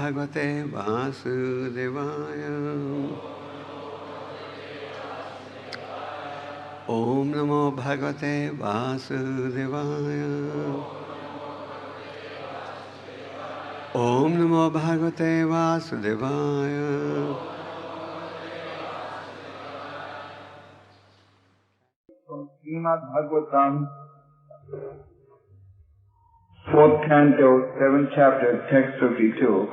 bhagavate vasudevaya. Om namo bhagavate vasudevaya. Om namo bhagavate vasudevaya. From Srimad Bhagavatam, 4th canto, 7th chapter, text 52.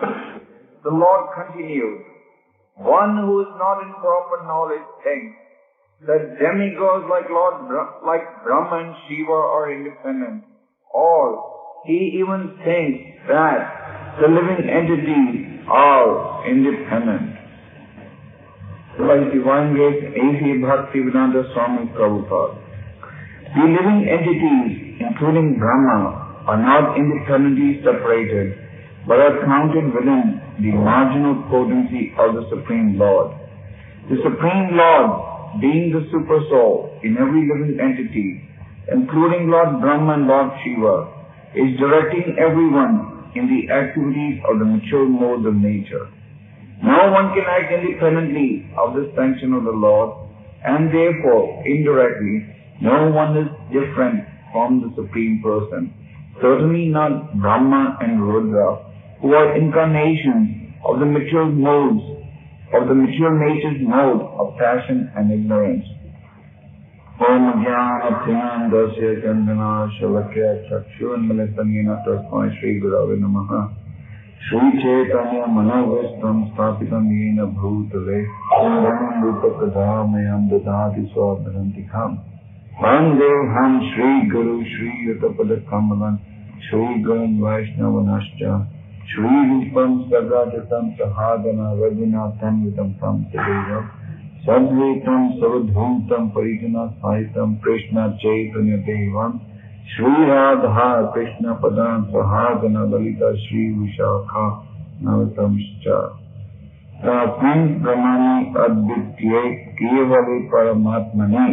The Lord continued, one who is not in proper knowledge thinks that demigods like Brahma and Śiva are independent, or he even thinks that the living entities are independent. By Divine Grace, A.C. Bhaktivedanta Swami Prabhupada. The living entities, including Brahma, are not independently separated, but are counted within the marginal potency of the Supreme Lord. The Supreme Lord, being the Supersoul in every living entity, including Lord Brahma and Lord Śiva, is directing everyone in the activities of the mature modes of nature. No one can act independently of the sanction of the Lord, and therefore, indirectly, no one is different from the Supreme Person. Certainly not Brahma and Rudrau, who are incarnations of the mature modes, of the mature nature's mode of passion and ignorance. Om Jnana-Tyanandasya Chandana Shalakya Chakshunmilitanena Tasmai Shri Gurave Namaha Shri Chaitanya Manovistam Stapitam Yena Bhūtale Om Rupakadhamayam Dadati Swabharantikam Vandeham Shri Guru Shri Yutapada Kamalan Shri Gurun Vaishnavanascha Shri Rupam Sagadatam Sahadana Radhinatham Vitam Tam Sadevam Sadvetam Savadhutam Parijana Sahitam Krishna Chaitanya Devam Shri Radha Krishna Padam Sahagana Lalita Shri Vishakha Navatamscha Tasmin Brahmāni advitīye kevale paramātmani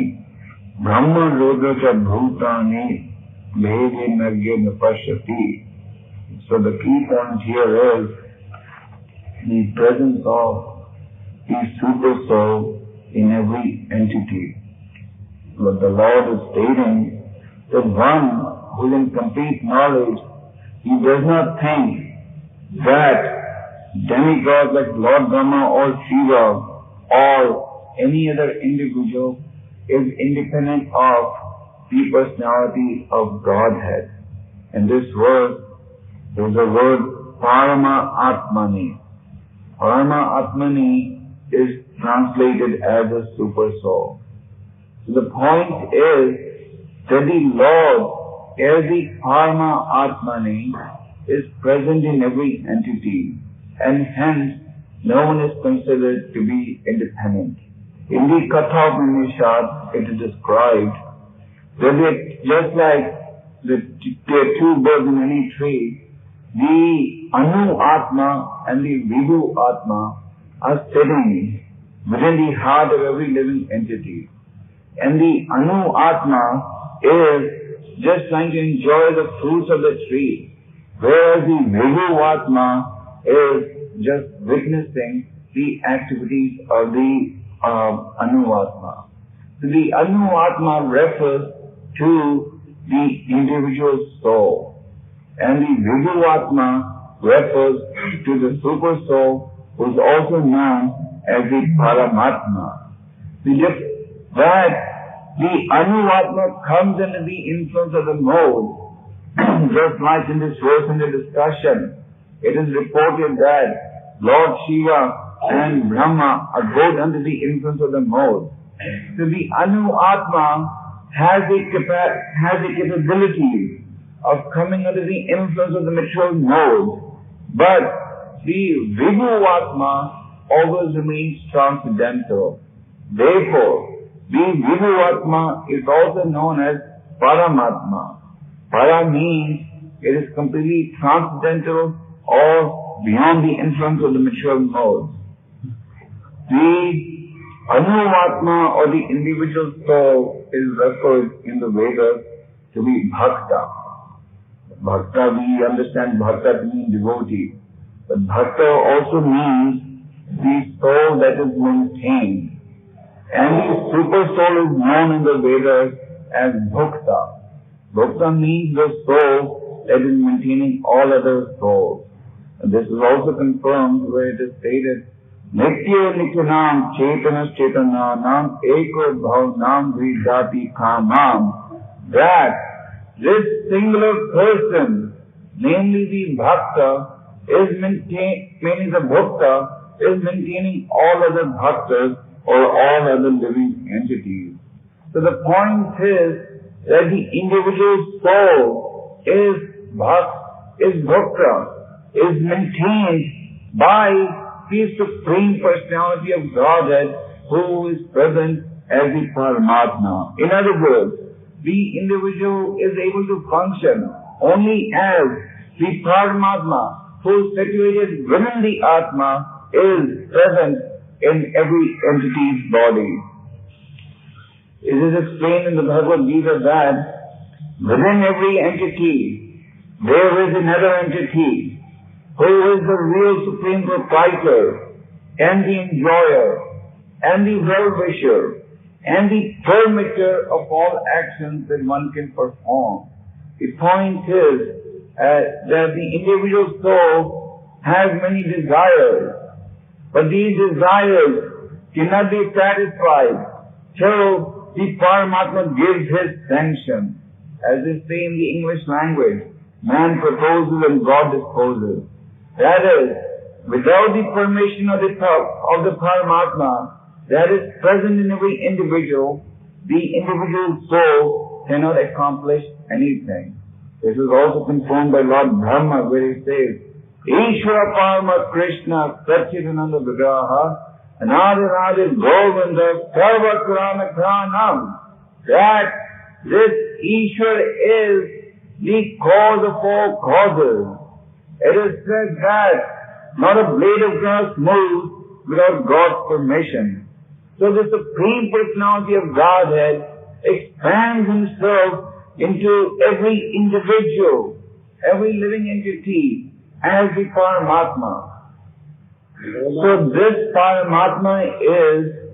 brahma-rudrau bhūtāni bhedenājño nupaśyati. So the key point here is the presence of the Supersoul in every entity. What the Lord is stating, that one who is in complete knowledge, he does not think that demigods like Lord Brahma or Śiva or any other individual is independent of the personality of Godhead. In this verse, there is a word parama-ātmani. Parama-ātmani is translated as a Supersoul. So the point is that the Lord, as the parama-ātmani, is present in every entity, and hence no one is considered to be independent. In the Katha Upanishad, it is described that just like there are two birds in any tree, the anu-ātma and the vibhu-ātma are sitting within the heart of every living entity. And the anu-ātma is just trying to enjoy the fruits of the tree, whereas the vibhu-ātma is just witnessing the activities of the anu-ātma. So the anu-ātma refers to the individual soul, and the vibhu-ātma refers to the Supersoul, who is also known as the paramātmani. That the anu-ātma comes under the influence of the mode, just like in this verse in the discussion, it is reported that Lord Śiva and Brahma are both under the influence of the mode. So the anu-ātma has the capability of coming under the influence of the mature mode, but the vibhu-ātma always remains transcendental. Therefore, the vibhu-ātma is also known as paramātmani. Para means it is completely transcendental or beyond the influence of the mature mode. The anu-ātma or the individual soul is referred in the Vedas to be bhakta. Bhakta, we understand bhakta to mean devotee. But bhakta also means the soul that is maintained. And the Supersoul is known in the Vedas as bhukta. Bhukta means the soul that is maintaining all other souls. And this is also confirmed where it is stated, Nitya Nityanam Chetanas Chetananam Eko Bhavanam Vidati Kamam, that this singular person, namely the bhakta, is meaning the bhukta, is maintaining all other bhaktas or all other living entities. So the point is that the individual soul is bhakta, is maintained by the Supreme Personality of Godhead who is present as the Paramatma. In other words, the individual is able to function only as the Paramatma who is situated within the Atma is present in every entity's body. It is explained in the Bhagavad Gita that within every entity there is another entity who is the real Supreme Proprietor and the enjoyer and the well-wisher and the permitter of all actions that one can perform. The point is that the individual soul has many desires, but these desires cannot be satisfied till the Paramatma gives his sanction. As they say in the English language, man proposes and God disposes. That is, without the permission of the Paramatma that is present in every individual, the individual soul cannot accomplish anything. This is also confirmed by Lord Brahma, where he says, Ishvara Parama Kṛṣṇa Satchidananda Vigraha Anadi Govinda Sarva Karana Kranam, that this Ishvara is the cause of all causes. It is said that not a blade of grass moves without God's permission. So the Supreme Personality of Godhead expands himself into every individual, every living entity as the Paramatma. So this Paramatma is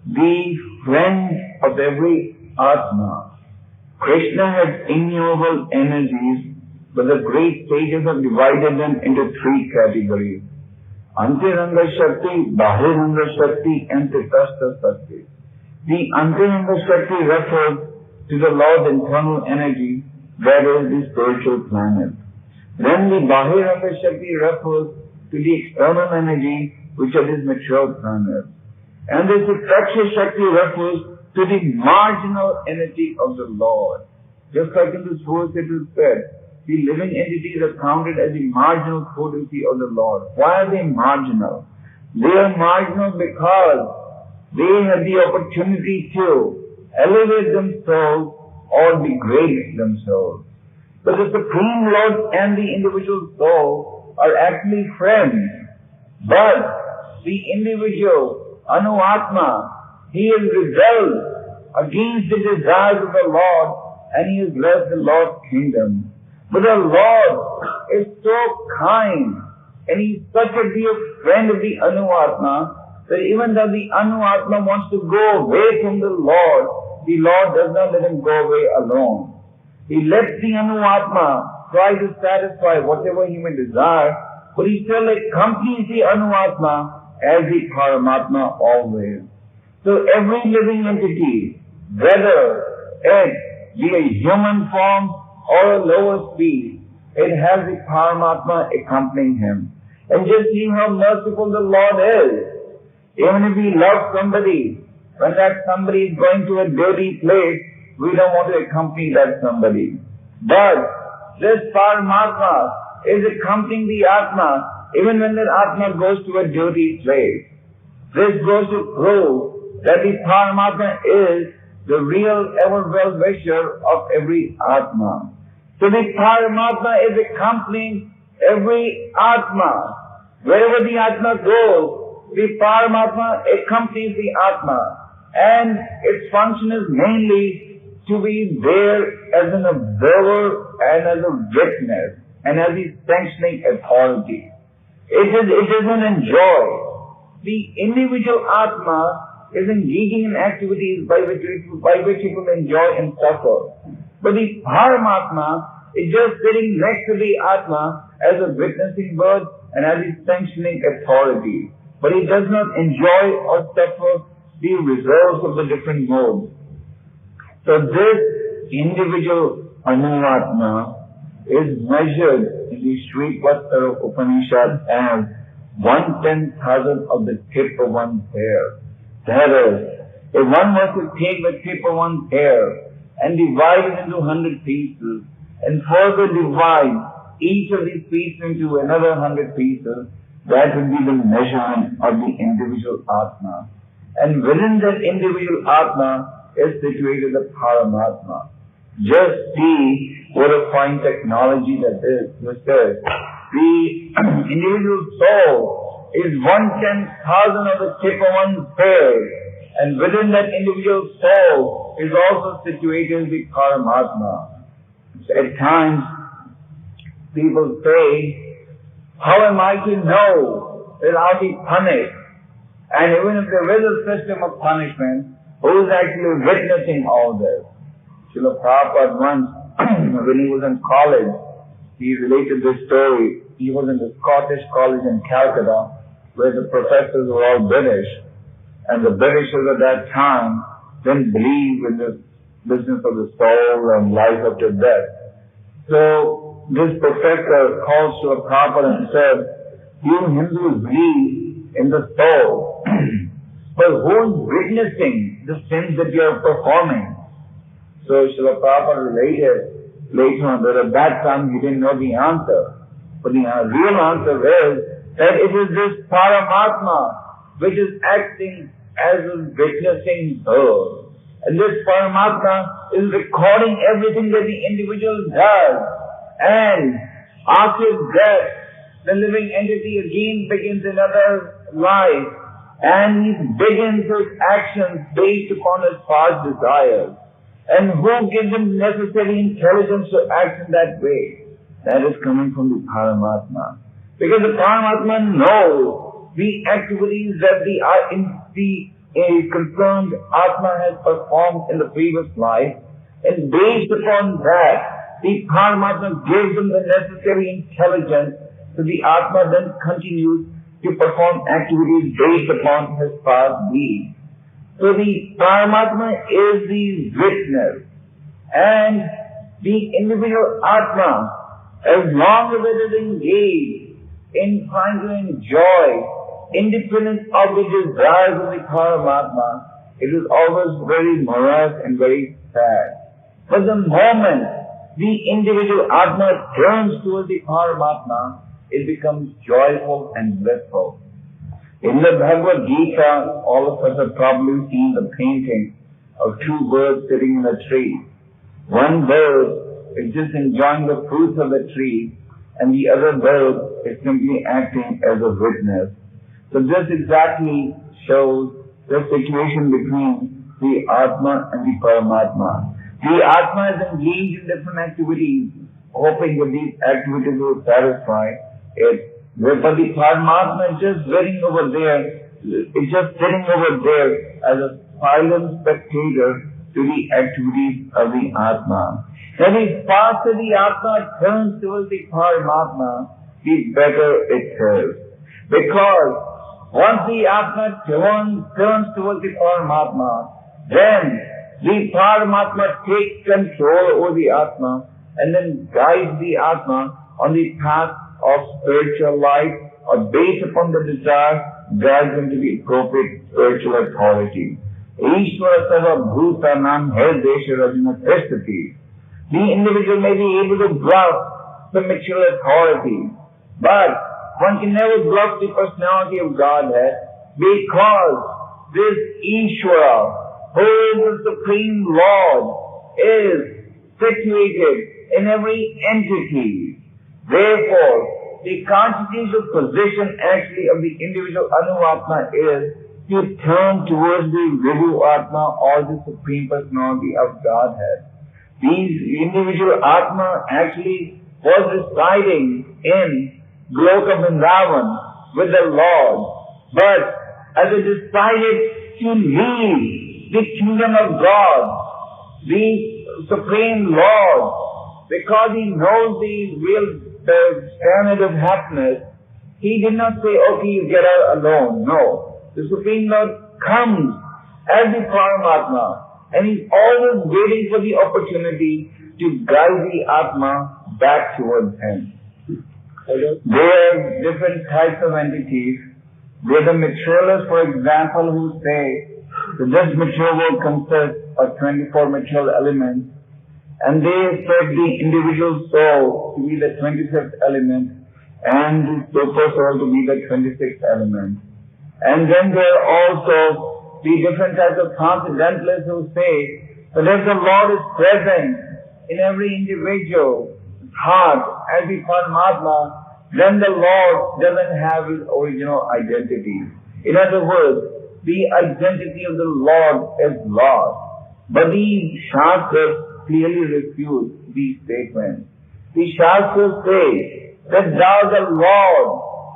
the friend of every Atma. Krishna has innumerable energies, but the great sages have divided them into three categories. Antiranga Shakti, Bahiranga Shakti, and Tatastha Shakti. The Antiranga Shakti refers to the Lord's internal energy, that is the spiritual planet. Then the Bahiranga Shakti refers to the external energy, which are these material planets. And the Tatastha Shakti refers to the marginal energy of the Lord. Just like in this verse it is said, the living entities are counted as the marginal potency of the Lord. Why are they marginal? They are marginal because they have the opportunity to elevate themselves or degrade themselves. But the Supreme Lord and the individual soul are actually friends. But the individual, Anuatma, he has rebelled against the desires of the Lord and he has left the Lord's kingdom. But the Lord is so kind and he is such a dear friend of the Anuatma that even though the Anuatma wants to go away from the Lord does not let him go away alone. He lets the Anuatma try to satisfy whatever he may desire, but he still accompanies the Anuatma as the Paramatma always. So every living entity, whether it be a human form or a lower species, it has the Paramatma accompanying him. And just see how merciful the Lord is. Even if we love somebody, when that somebody is going to a dirty place, we don't want to accompany that somebody. But this Paramatma is accompanying the Atma even when that Atma goes to a dirty place. This goes to prove that the Paramatma is the real ever well-wisher of every Atma. So the Paramatma is accompanying every Atma. Wherever the Atma goes, the Paramatma accompanies the Atma. And its function is mainly to be there as an observer and as a witness and as the sanctioning authority. It doesn't enjoy. The individual Atma is engaging in activities by which it will enjoy and suffer. But the Paramatma is just sitting next to the Atma as a witnessing bird and as a sanctioning authority. But it does not enjoy or suffer the results of the different modes. So this individual Anuatma is measured in the Śrīla Upanishad as 1/10,000th of the tip of one's hair. That is, if one was to take the tip of one's hair and divide it into 100 pieces, and further divide each of these pieces into another 100 pieces, that would be the measurement of the individual Atma. And within that individual Atma is situated the Paramatma. Just see what a fine technology that is. This is. The individual soul is 1/10,000th of the tip of one's hair, and within that individual soul is also situated the Paramatma. So at times, people say, how am I to know that I'll be punished? And even if there is a system of punishment, who is actually witnessing all this? Śrīla Prabhupada once, when he was in college, he related this story. He was in the Scottish college in Calcutta, where the professors were all British, and the Britishers at that time didn't believe in this business of the soul and life after death. So this professor called Śrīla Prabhupada and said, you Hindus believe in the soul, but who is witnessing the sins that you are performing? So Śrīla Prabhupada related later on that at that time he didn't know the answer. But the real answer is that it is this Paramatma which is acting as a witnessing bird. And this Paramatma is recording everything that the individual does. And after death, the living entity again begins another life. And he begins his actions based upon his past desires. And who gives him necessary intelligence to act in that way? That is coming from the Paramatma. Because the Paramatma knows the activities that the concerned Atma has performed in the previous life, and based upon that, the Paramatma gives him the necessary intelligence, so the Atma then continues to perform activities based upon his past deeds. So the Paramatma is the witness, and the individual Atma, as long as it is engaged in trying to enjoy, independent of the desires of the Paramatma, it is always very morose and very sad. But the moment the individual Atma turns towards the Paramatma, it becomes joyful and blissful. In the Bhagavad Gita, all of us have probably seen the painting of two birds sitting in a tree. One bird is just enjoying the fruits of the tree, and the other bird is simply acting as a witness. So this exactly shows the situation between the Atma and the Paramatma. The Atma is engaged in different activities, hoping that these activities will satisfy it. But the Paramatma is just sitting over there, as a silent spectator to the activities of the Atma. Now the faster the Atma turns towards the Paramatma, the better it is. Because once the Atma turns towards the Paramatma, then the Paramatma takes control over the Atma and then guides the Atma on the path of spiritual life, or based upon the desire, guides him to the appropriate spiritual authority. Ishvara sava bhūtānam hridesha rajanatasthati. The individual may be able to bluff the material authority, but one can never bluff the personality of Godhead, because this Ishvara, who is the Supreme Lord, is situated in every entity. Therefore, the constitutional position actually of the individual Anuatma is to turn towards the Vibhu Atma, or the Supreme Personality of Godhead. The individual Atma actually was residing in Goloka Vrindavan with the Lord. But as he decided to leave the kingdom of God, the Supreme Lord, because he knows the real standard of happiness, he did not say, okay, you get out alone. No. The Supreme Lord comes as the Paramatma, and he's always waiting for the opportunity to guide the Atma back towards him. There are different types of entities. There are the materialists, for example, who say that this material world consists of 24 material elements, and they set the individual soul to be the 25th element and the Supersoul to be the 26th element. And then there are also the different types of transcendentalists who say that if the Lord is present in every individual heart as the Paramatma, then the Lord doesn't have his original identity. In other words, the identity of the Lord is lost. But the Shastras clearly refute these statements. The Shastras say that thou the Lord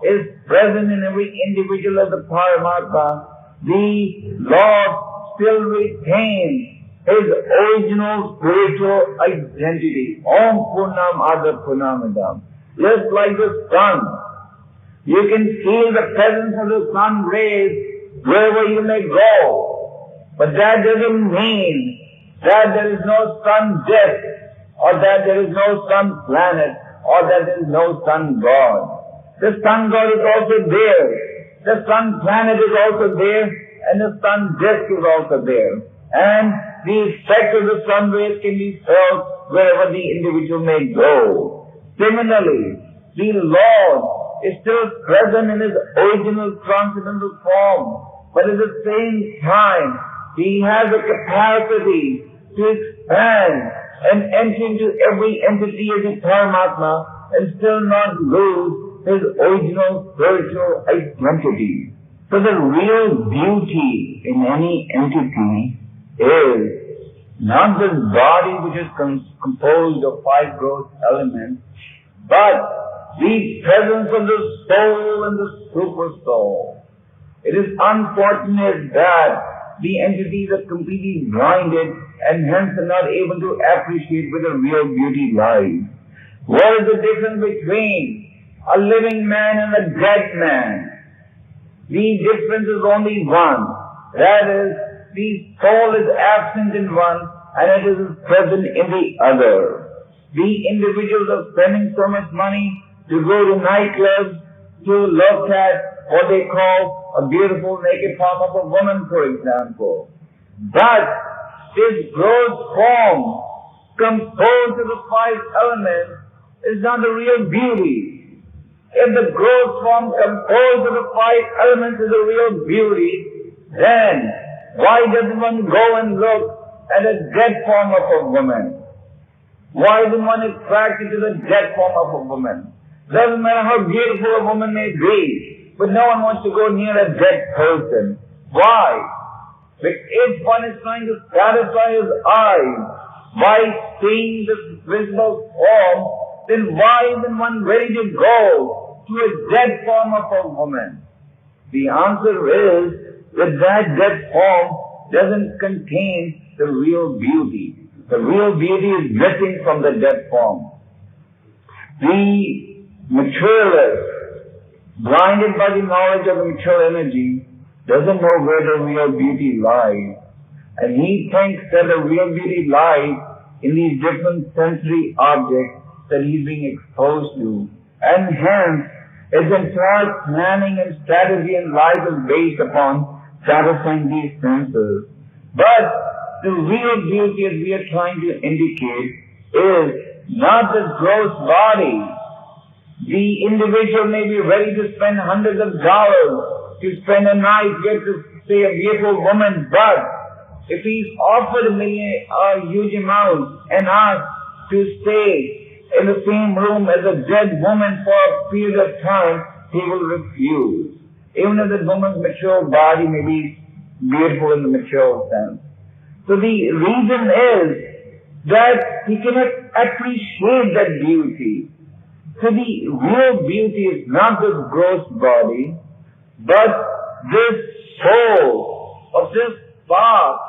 is present in every individual of the Paramatma, the Lord still retains his original spiritual identity. Om Purnam Adha Purnamidam. Just like the sun, you can feel the presence of the sun rays wherever you may go. But that doesn't mean that there is no sun disk, or that there is no sun planet, or that there is no sun god. The sun god is also there. The sun planet is also there, and the sun disk is also there. And the effect of the sun rays can be felt wherever the individual may go. Similarly, the Lord is still present in his original transcendental form, but at the same time, he has a capacity to expand and enter into every entity of the Paramatma and still not lose his original spiritual identity. So the real beauty in any entity is not this body which is composed of 5 gross elements, but the presence of the soul and the Supersoul. It is unfortunate that the entities are completely blinded and hence are not able to appreciate where the real beauty lies. What is the difference between a living man and a dead man? The difference is only one. That is, the soul is absent in one and it is present in the other. The individuals are spending so much money to go to nightclubs to look at what they call a beautiful naked form of a woman, for example. But this gross form composed of the 5 elements is not the real beauty. If the gross form composed of the 5 elements is the real beauty, then why doesn't one go and look at a dead form of a woman? Why isn't one attracted to the dead form of a woman? Doesn't matter how beautiful a woman may be, but no one wants to go near a dead person. Why? Because if one is trying to satisfy his eyes by seeing this visible form, then why isn't one ready to go to a dead form of a woman? The answer is that that dead form doesn't contain the real beauty. The real beauty is missing from the dead form. The materialist, blinded by the knowledge of the material energy, doesn't know where the real beauty lies. And he thinks that the real beauty lies in these different sensory objects that he's being exposed to. And hence, his entire planning and strategy in life is based upon satisfying these senses. But the real beauty, as we are trying to indicate, is not the gross body. The individual may be ready to spend hundreds of dollars to spend a night, get to see a beautiful woman, but if he's offered a huge amount and asked to stay in the same room as a dead woman for a period of time, he will refuse. Even if the woman's mature body may be beautiful in the mature sense. So the reason is that he cannot appreciate that beauty. So the real beauty is not this gross body, but this soul of this part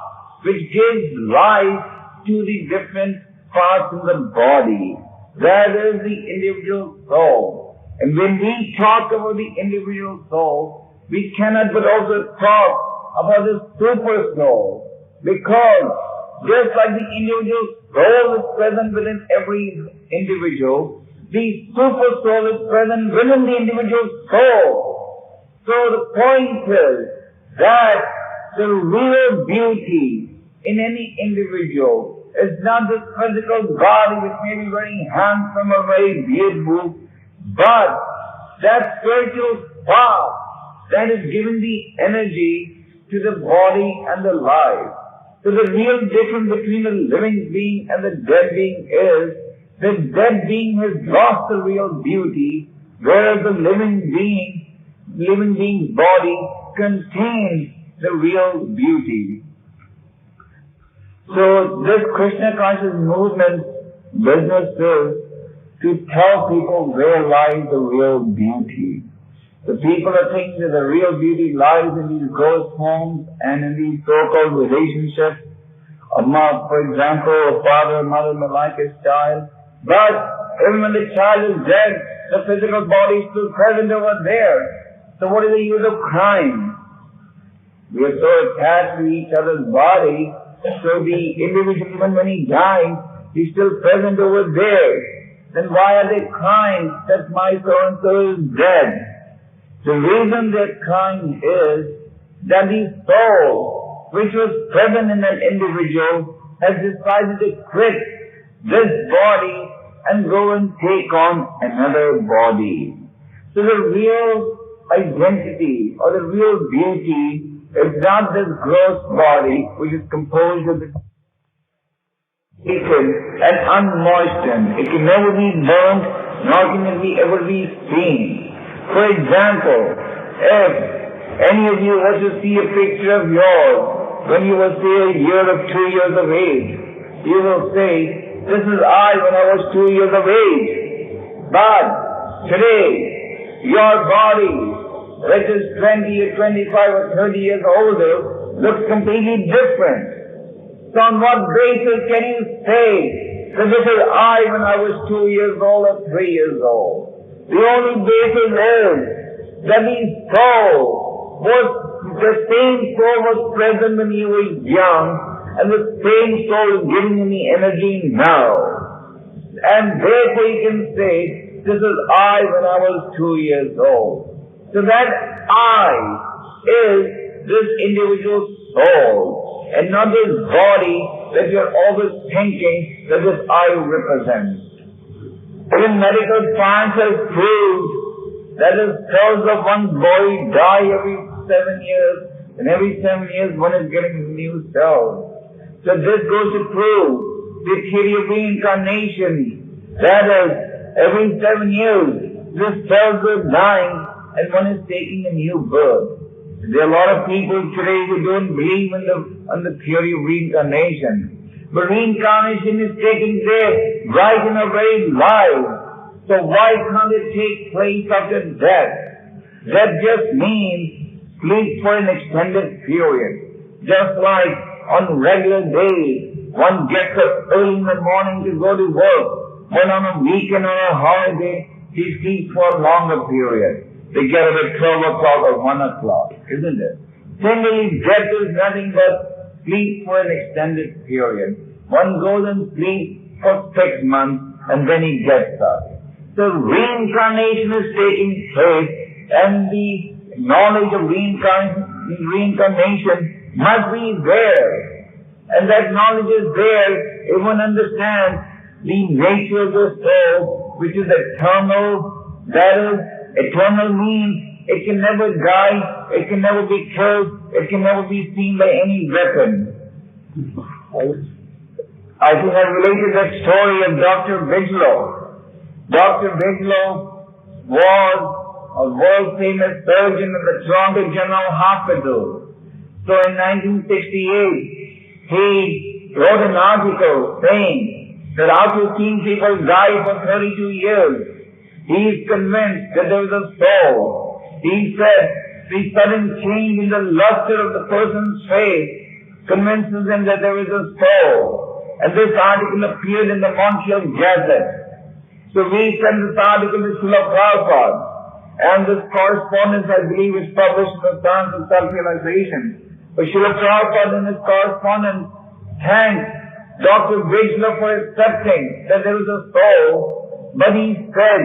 which gives life to the different parts in the body. That is the individual soul. And when we talk about the individual soul, we cannot but also talk about the super soul. Because just like the individual soul is present within every individual, the super soul is present within the individual soul. So the point is that the real beauty in any individual is not this physical body which may be very handsome or very beautiful, but that spiritual spark that is giving the energy to the body and the life. So the real difference between the living being and the dead being is the dead being has lost the real beauty, whereas the living being's body contains the real beauty. So this Krishna conscious movement business is to tell people where lies the real beauty. The people are thinking that the real beauty lies in these ghost homes and in these so-called relationships. For example, a father and mother may like his child, but even when the child is dead, the physical body is still present over there. So what is the use of crying? We are so attached to each other's body, so the individual, even when he dies, he's still present over there. Then why are they crying that my so-and-so is dead? The reason they're crying is that the soul, which was present in that individual, has decided to quit this body and go and take on another body. So the real identity or the real beauty is not this gross body which is composed of the and unmoistened. It can never be burnt, nor can it ever be seen. For example, if any of you were to see a picture of yours when you were, say, a year or 2 years of age, you will say, this is I when I was 2 years of age. But today, your body, which is 20 or 25 or 30 years older, looks completely different. So on what basis can you say that this is I when I was 2 years old or 3 years old? The only basis is that the soul was, the same soul was present when you were young, and the same soul is giving you the energy now. And therefore you can say, this is I when I was 2 years old. So that I is this individual soul, and not this body that you're always thinking that this I represents. Even medical science has proved that the cells of one's body die every 7 years, and every 7 years one is getting new cells. So this goes to prove the theory of reincarnation. That is, every 7 years the cells are dying and one is taking a new birth. There are a lot of people today who don't believe in the theory of reincarnation. But reincarnation is taking place right in our very life. So why can't it take place after death? That just means sleep for an extended period. Just like on regular days, one gets up early in the morning to go to work. When on a weekend or a holiday, he sleeps for a longer period. They get up at 12 o'clock or 1 o'clock, isn't it? Similarly, death is nothing but sleep for an extended period. One goes and sleeps for 6 months and then he gets up. So reincarnation is taking place, and the knowledge of reincarnation must be there. And that knowledge is there if one understands the nature of the soul, which is eternal. That is, eternal means it can never die, it can never be killed, it can never be seen by any weapon. I think I related that story of Dr. Bigelow. Dr. Bigelow was a world-famous surgeon at the Toronto General Hospital. So in 1968, he wrote an article saying that after seeing people die for 32 years, He is convinced that there is a soul. He said the sudden change in the luster of the person's face convinces him that there is a soul. And this article appeared in the Montreal Gazette. So we sent this article to Śrīla Prabhupada. And this correspondence, I believe, is published in the Science of Self-Realization. But Śrīla Prabhupada in his correspondence thanked Dr. Bridgelow for accepting that there is a soul, but he said,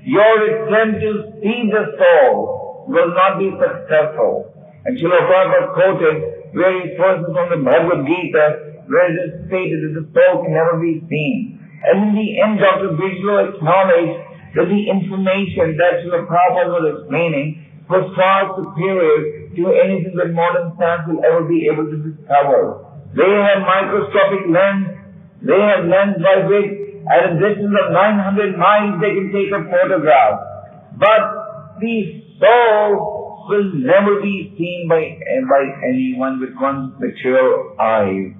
your attempt to see the soul will not be successful. And Śrīla Prabhupada quoted various verses from the Bhagavad Gita where it is stated that the soul can never be seen. And in the end, Dr. Bridgelow acknowledged that the information that Śrīla Prabhupada was explaining was far superior to anything that modern science will ever be able to discover. They have microscopic lens. They have lens by which at a distance of 900 miles they can take a photograph. But the soul will never be seen by anyone with one's mature eyes.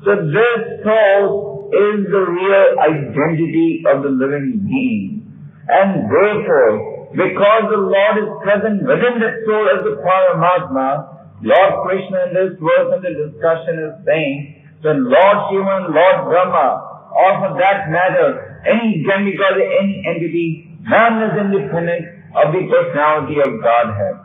So this soul is the real identity of the living being. And therefore, because the Lord is present within the soul as the Paramatma, Lord Krishna in this verse in the discussion is saying that Lord Shiva and Lord Brahma, or for that matter, any demigod or any entity, none is independent of the personality of Godhead.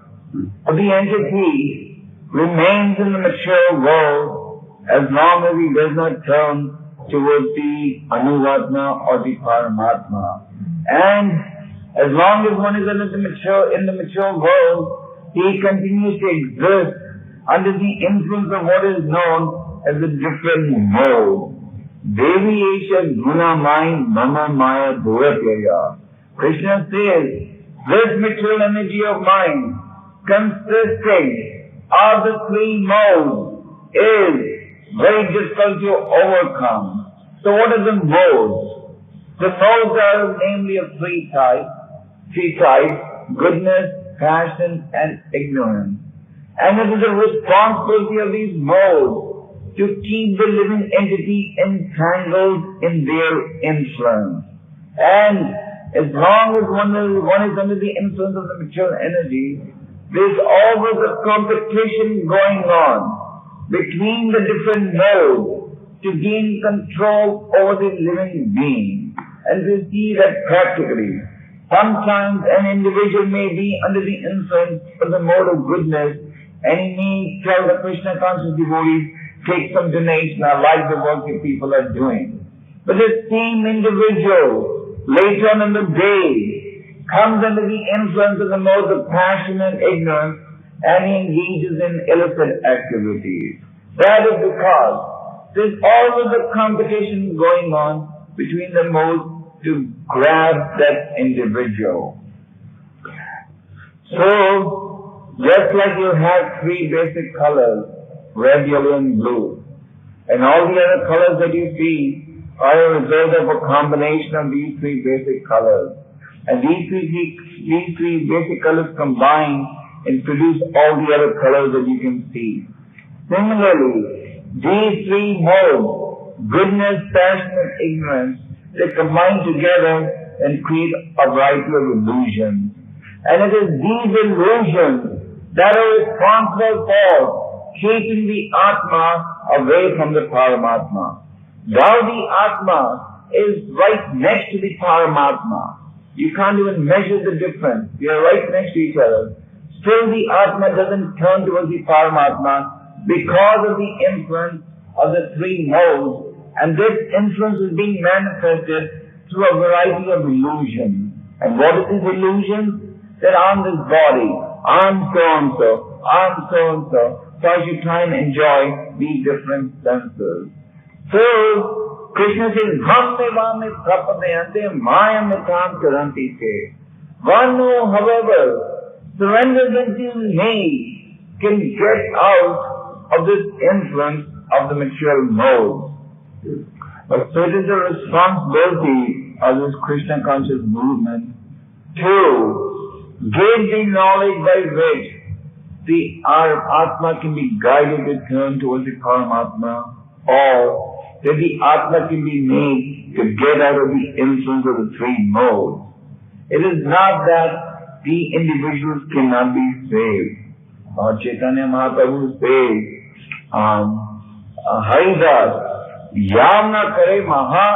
But the entity remains in the mature world as long as he does not turn towards the anupaśyati or the paramatmani. And as long as one is in the mature world, he continues to exist under the influence of what is known as the different modes. Deviyesha gunamai mama maya dhuratya. Krishna says, this material energy of mind, consisting of the three modes, is very difficult to overcome. So what are the modes? The modes are namely of three types, goodness, passion, and ignorance. And it is the responsibility of these modes to keep the living entity entangled in their influence. And as long as one is under the influence of the material energy, there is always a competition going on between the different modes to gain control over the living being. And we see that practically. Sometimes an individual may be under the influence of the mode of goodness, and he may tell the Krishna conscious devotees, take some donation, I like the work that people are doing. But the same individual, later on in the day, comes under the influence of the modes of passion and ignorance, and he engages in illicit activities. That is because there's always a competition going on between the modes to grab that individual. So, just like you have three basic colors, red, yellow, and blue, and all the other colors that you see are a result of a combination of these three basic colors. And these three basic colors combine and produce all the other colors that you can see. Similarly, these three modes, goodness, passion, and ignorance, they combine together and create a variety of illusions. And it is these illusions that are responsible for keeping the Atma away from the Paramatma. Though the Atma is right next to the Paramatma, you can't even measure the difference. They are right next to each other. Still the Atma doesn't turn towards the Paramatma because of the influence of the three modes. And this influence is being manifested through a variety of illusions. And what is this illusion? That I'm this body, I'm so-and-so, I'm so-and-so. So I should try and enjoy these different senses. So, Krishna says, Vame prapadayante mayam nitam karanti te. One who, however, surrenders unto me can get out of this influence of the material mode. But so it is the responsibility of this Krishna conscious movement to give the knowledge by which our Atma can be guided to turn towards the Paramatma, or that the Atma can be made to get out of the influence of the three modes. It is not that the individuals cannot be saved. Lord Chaitanya Mahaprabhu says, Haridas, Yamna kare maha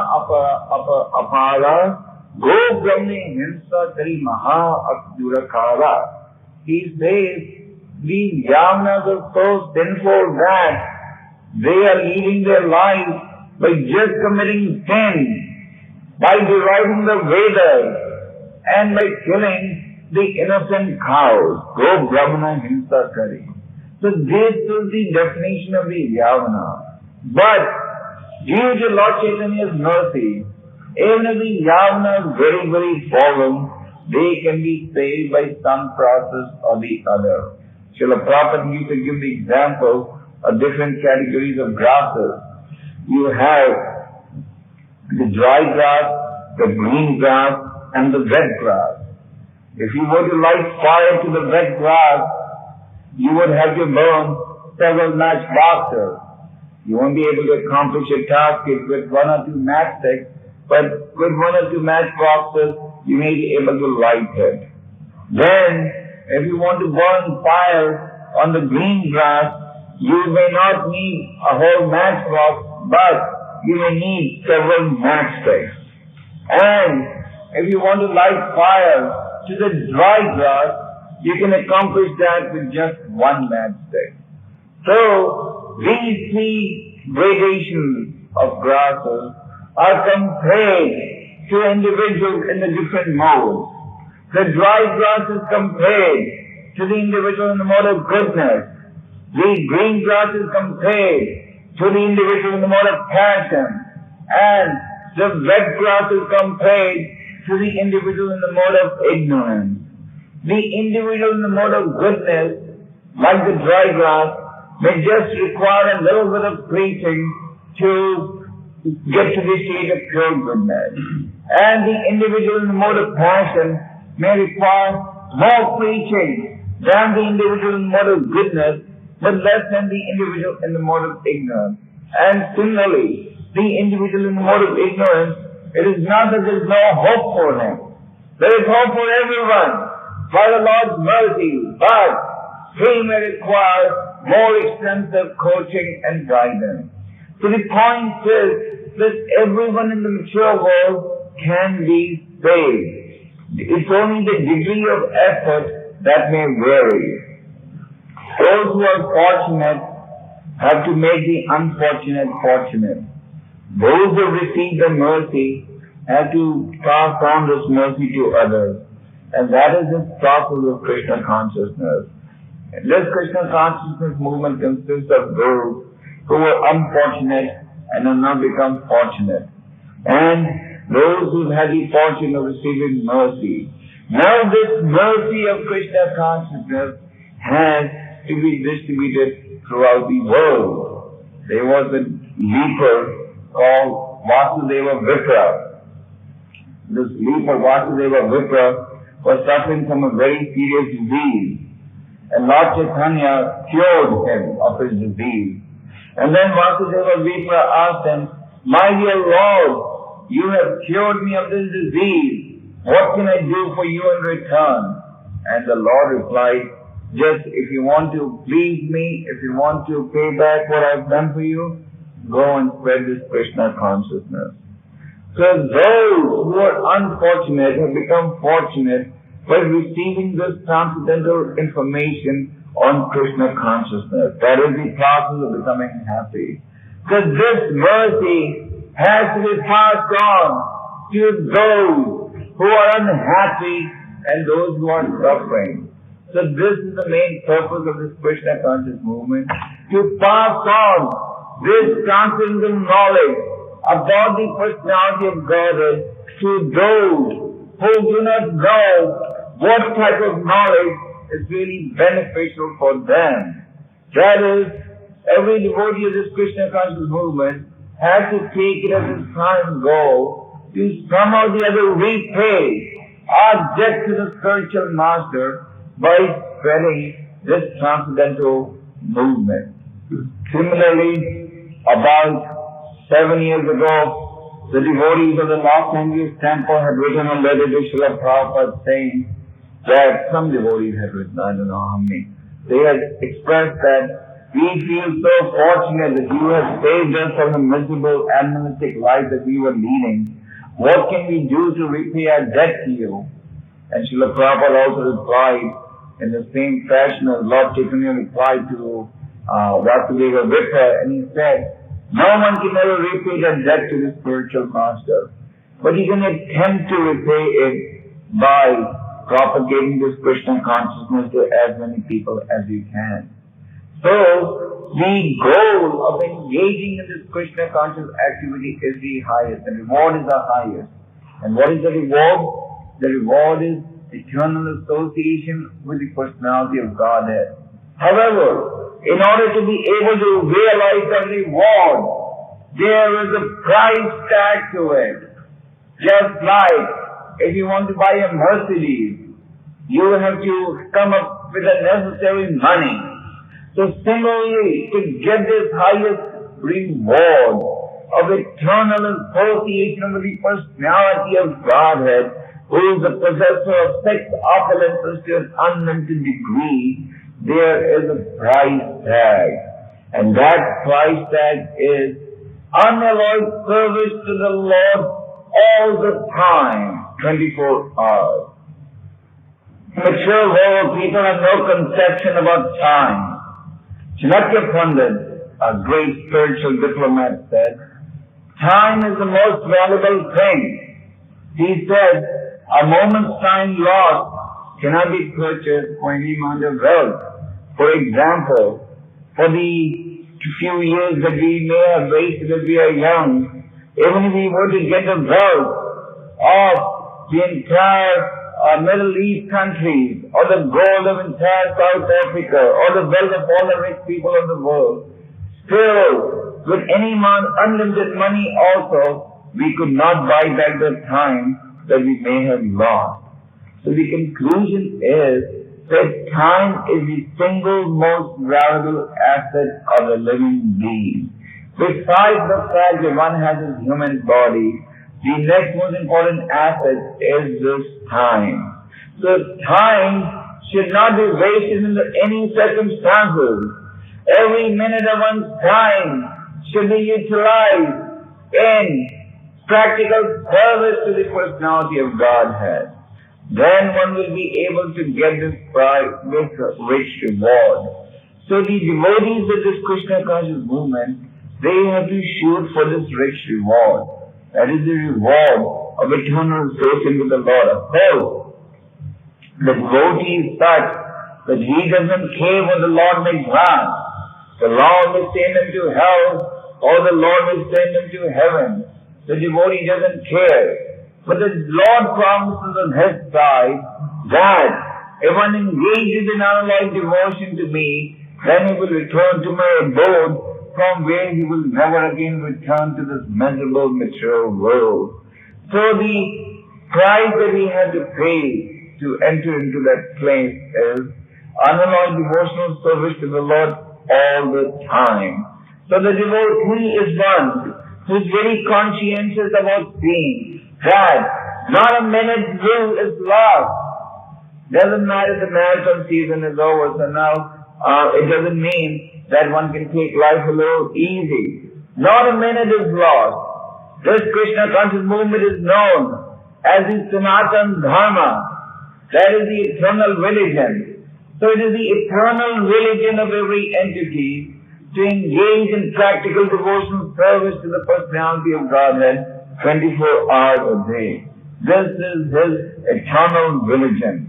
apara, go brahmane hinsa kari maha akdurakara. He says, these Yamnas are so sinful that they are leading their lives by just committing sin, by deriding the Vedas, and by killing the innocent cows. Go brahmana hinsa kari. So this is the definition of the Yavana. But due to Lord Chaitanya's mercy, even if the Yavana is very, very fallen, they can be saved by some process or the other. Srila Prabhupada used to give the example of different categories of grasses. You have the dry grass, the green grass, and the wet grass. If you were to light fire to the wet grass, you would have to burn several matchboxes. You won't be able to accomplish your task with one or two matchsticks, but with one or two matchboxes, you may be able to light it. Then, if you want to burn fire on the green grass, you may not need a whole matchbox, but you may need several matchsticks. And if you want to light fire to the dry grass, you can accomplish that with just one matchstick. So, these three gradations of grasses are compared to individuals in the different modes. The dry grass is compared to the individual in the mode of goodness. The green grass is compared to the individual in the mode of passion. And the wet grass is compared to the individual in the mode of ignorance. The individual in the mode of goodness, like the dry grass, may just require a little bit of preaching to get to the state of pure goodness. And the individual in the mode of passion may require more preaching than the individual in the mode of goodness, but less than the individual in the mode of ignorance. And similarly, the individual in the mode of ignorance, it is not that there is no hope for him. There is hope for everyone by the Lord's mercy, but he may require more extensive coaching and guidance. So the point is that everyone in the mature world can be saved. It's only the degree of effort that may vary. Those who are fortunate have to make the unfortunate fortunate. Those who receive the mercy have to pass on this mercy to others. And that is the process of Krishna consciousness. This Krishna consciousness movement consists of those who were unfortunate and have now become fortunate, and those who had the fortune of receiving mercy. Now this mercy of Krishna consciousness has to be distributed throughout the world. There was a leper called Vasudeva Vipra. This leper Vasudeva Vipra was suffering from a very serious disease. And Lord Chaitanya cured him of his disease. And then Vasudeva Vipra asked him, "My dear Lord, you have cured me of this disease. What can I do for you in return?" And the Lord replied, "Just if you want to please me, if you want to pay back what I've done for you, go and spread this Krishna consciousness." So those who are unfortunate have become fortunate by receiving this transcendental information on Krishna consciousness. That is the process of becoming happy. So this mercy has to be passed on to those who are unhappy and those who are suffering. So this is the main purpose of this Krishna conscious movement, to pass on this transcendental knowledge about the personality of Godhead to those who do not know what type of knowledge is really beneficial for them. That is, every devotee of this Krishna conscious movement has to take it as his prime goal to somehow or the other repay our debt to the spiritual master by spreading this transcendental movement. Similarly, about 7 years ago, the devotees of the Los Angeles temple had written a letter to Śrīla Prabhupada saying that some devotees had written, I don't know how many. They had expressed that we feel so fortunate that you have saved us from the miserable animalistic life that we were leading. What can we do to repay our debt to you? And Śrīla Prabhupada also replied in the same fashion as Lord Chaitanya replied to Vasudeva Vipra, and he said, no one can ever repay that debt to the spiritual master, but you can attempt to repay it by propagating this Krishna consciousness to as many people as you can. So, the goal of engaging in this Krishna conscious activity is the highest. The reward is the highest. And what is the reward? The reward is eternal association with the personality of Godhead. However, in order to be able to realize the reward, there is a price tag to it. Just like if you want to buy a Mercedes, you have to come up with the necessary money. So similarly, to get this highest reward of eternal association with the personality of Godhead, who is the possessor of six opulences to an unlimited degree, there is a price tag. And that price tag is unalloyed service to the Lord all the time, 24 hours. Mature world people have no conception about time. Chanakya Pandit, a great spiritual diplomat, said, time is the most valuable thing. He said, a moment's time lost cannot be purchased for any amount of wealth. For example, for the few years that we may have wasted as we are young, even if we were to get the wealth of the entire Middle East countries, or the gold of entire South Africa, or the wealth of all the rich people of the world, still, with any amount, unlimited money also, we could not buy back the time that we may have lost. So the conclusion is that time is the single most valuable asset of a living being. Besides the fact that one has a human body, the next most important asset is this time. So time should not be wasted under any circumstances. Every minute of one's time should be utilized in practical service to the personality of Godhead. Then one will be able to get this rich reward. So the devotees of this Krishna conscious movement, they have to shoot for this rich reward. That is the reward of eternal association with the Lord. Of course, the devotee is such that he doesn't care what the Lord may grant. The Lord may send him to hell, or the Lord may send him to heaven. The devotee doesn't care. But the Lord promises on His side that if one engages in unalloyed devotion to me, then he will return to my abode, from where he will never again return to this miserable material world. So the price that we have to pay to enter into that place is unalloyed devotional service to the Lord all the time. So the devotee is one who is very conscientious about seeing that not a minute due is lost. Doesn't matter the marathon season is over, so now it doesn't mean that one can take life a little easy. Not a minute is lost. This Krishna conscious movement is known as the Sanatana Dharma. That is the eternal religion. So it is the eternal religion of every entity to engage in practical devotional service to the personality of Godhead 24 hours a day. This is His eternal religion.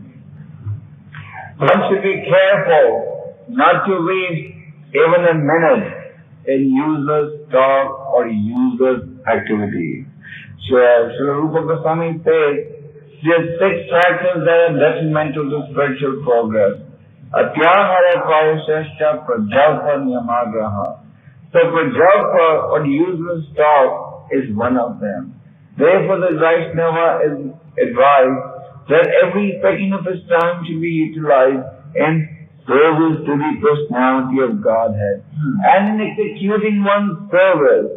One should be careful not to waste even a minute in useless talk or useless activity. Śrīla Gopāla says there are 6 factors that are detrimental to spiritual progress. Atyahara prayasascha prajalpa niyamagraha. So prajalpa or useless talk is one of them. Therefore the Vaishnava is advised that every second of his time should be utilized in service to the personality of Godhead. And in executing one's service,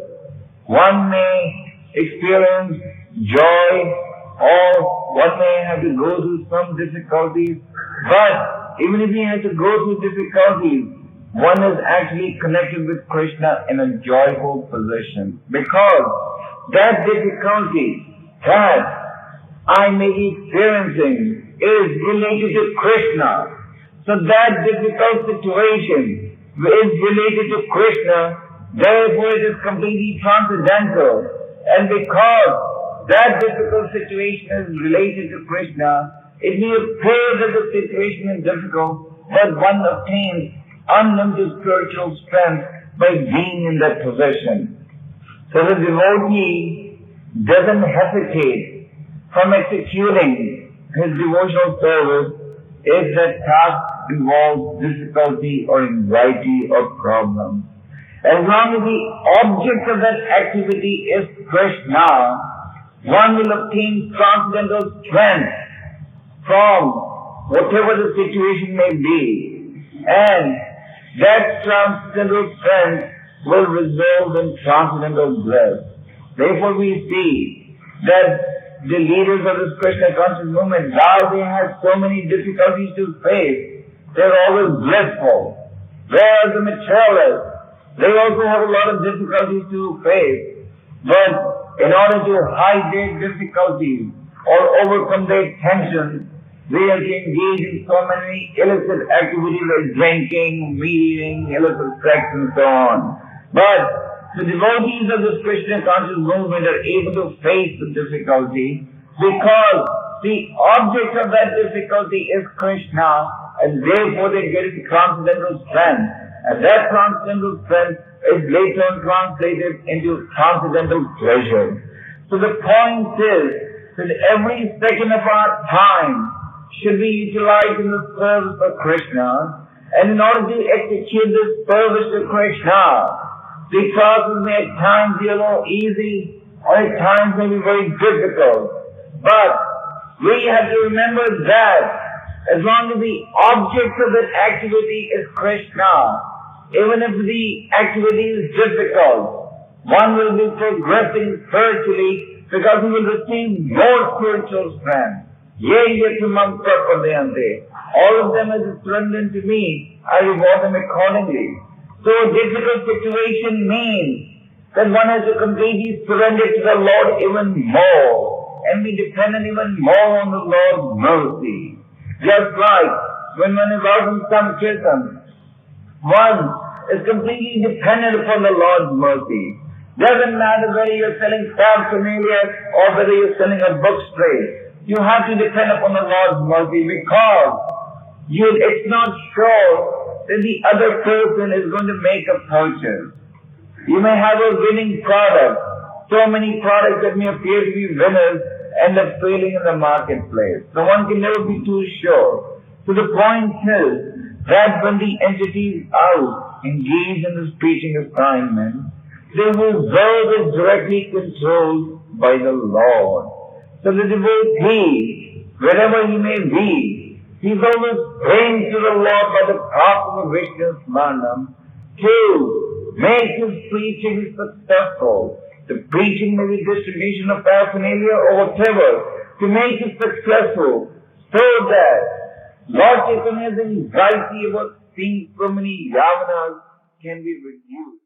one may experience joy, or one may have to go through some difficulties, but even if he has to go through difficulties, one is actually connected with Krishna in a joyful position, because that difficulty that I may be experiencing is related to Krishna. So that difficult situation is related to Krishna, therefore it is completely transcendental. And because that difficult situation is related to Krishna, it may appear that the situation is difficult, but one obtains unlimited spiritual strength by being in that position. So the devotee doesn't hesitate from executing his devotional service if that task involves difficulty or anxiety or problem. As long as the object of that activity is Krishna, one will obtain transcendental strength from whatever the situation may be, and that transcendental strength will result in transcendental bliss. Therefore we see that the leaders of this Krishna conscious movement, now they have so many difficulties to face, they're always blissful. Whereas the materialists, they also have a lot of difficulties to face, but in order to hide their difficulties or overcome their tensions, they have to engage in so many illicit activities like drinking, eating, illicit sex and so on. But the devotees of this Krishna conscious movement are able to face the difficulty because the object of that difficulty is Krishna, and therefore they get transcendental strength. And that transcendental strength is later on translated into transcendental pleasure. So the point is that every second of our time should be utilized in the service of Krishna. And in order to execute this service to Krishna, the process may at times be a little easy, or at times may be very difficult. But we have to remember that as long as the object of that activity is Krishna, even if the activity is difficult, one will be progressing spiritually because he will receive more spiritual strength. All of them as a surrender to me, I reward them accordingly. So a difficult situation means that one has to completely surrender to the Lord even more and be dependent even more on the Lord's mercy. Just like when one is out in Sankirtan, one is completely dependent upon the Lord's mercy. Doesn't matter whether you're selling paraphernalia or whether you're selling a book straight. You have to depend upon the Lord's mercy because it's not sure that the other person is going to make a purchase. You may have a winning product. So many products that may appear to be winners end up failing in the marketplace. So one can never be too sure. So the point is that when the entities out engage in this preaching assignment, their result is directly controlled by the Lord. So the devotee, wherever he may be, he's always praying to the Lord by the power of Vishnu Smarnam to make his preaching successful. The preaching may be distribution of paraphernalia or whatever, to make it successful, so that Lord Chaitanya's anxiety about seeing so many yavanas can be reduced.